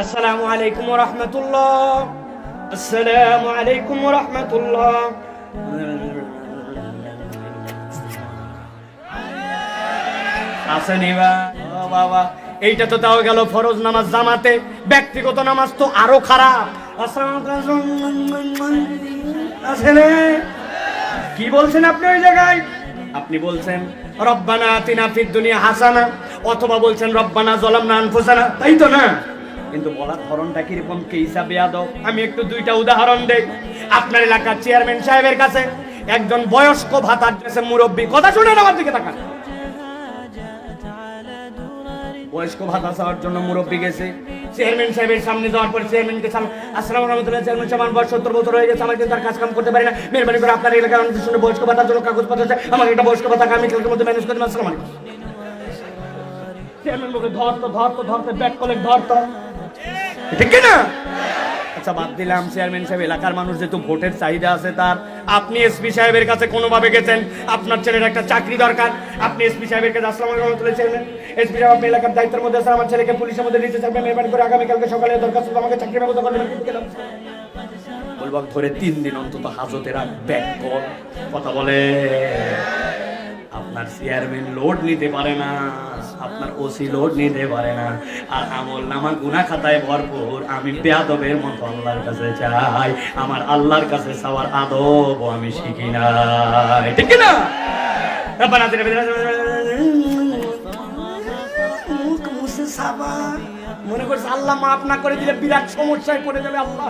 আসসালামু আলাইকুম ওয়া রাহমাতুল্লাহ। আসসালামু আলাইকুম ওয়া রাহমাতুল্লাহ। আসেনি বাবা, এইটা তো তাও গেল ফরজ নামাজ জামাতে, ব্যক্তিগত নামাজ তো আরো খারাপ। আসেনে কি বলছেন আপনি ওই জায়গায়? আপনি বলছেন রব্বানা আতিনা ফিদ দুনিয়া হাসানা, অথবা বলছেন রব্বানা যালামনা আনফুসানা, তাই তো না? কিন্তু বলার ধরনটা কিরকম, কি হিসাবে আদব? আমি একটু দুইটা উদাহরণ দেই। আপনার এলাকার চেয়ারম্যান সাহেবের কাছে একজন বয়স্ক ভাতার ড্রেসে মুরব্বী, কথা শুনেন আমার দিকে তাকান, বয়স্ক ভাতা চাওয়ার জন্য মুরব্বী গেছে চেয়ারম্যান সাহেবের সামনে। যাওয়ার পর চেয়ারম্যানকে আসসালামু রাহমাতুল্লাহ, চেয়ারম্যান সাহেব আমার বয়স 70 বছর হয়ে গেছে, আমার কিন্তু আর কাজ কাম করতে পারি না, মেহরবানি করে আপনার এলাকার মানুষের সঙ্গে বয়স্ক ভাতার জন্য কাগজপত্র আছে, আমাকে একটা বয়স্ক ভাতা আমি কালকের মধ্যে ম্যানেজ করে দেবেন। আসসালামু আলাইকুম। চেয়ারম্যান বলে ধরতে ব্যাক কলেক্ট ধরতো, ঠিক না? আচ্ছা বাদ দিলাম চেয়ারম্যান সাহেব, এলাকার মানুষ যেহেতু ভোটের চাহিদা আছে তার, আপনি এসপি সাহেবের কাছে কোনোভাবে গেছেন, আপনার ছেলের একটা চাকরি দরকার, আপনি এসপি সাহেবের কাছে আসসালামু আলাইকুম চেয়ারম্যান, এসপি সাহেব আপনি এলাকার দায়িত্বের মধ্যে আছেন, আমার ছেলেকে পুলিশের মধ্যে নিতে চাইবেন, মেহরবানি করে আগামীকালকে সকালে দরখাস্ত আমাকে চাকরির ব্যবস্থা করে দেবেন। বলবো ধরে 3 দিন অন্তত হাজতে রাখ, ব্যাক কল, কথা বলে। আপনার চেয়ারম্যান লোড নিতে পারে না, আপনার ওসি লোড নিতে পারে না, আর আমল নামা গুনাহ খাতায় ভরপুর। আমি বেয়াদবের মতো আল্লাহর কাছে চাই, আমার আল্লাহর কাছে চাওয়ার আদব আমি শিখি না, ঠিক না? মনে করছে আল্লাহ মাফ না করে দিলে বিরাট সমস্যায় পড়ে যাবে আল্লাহ।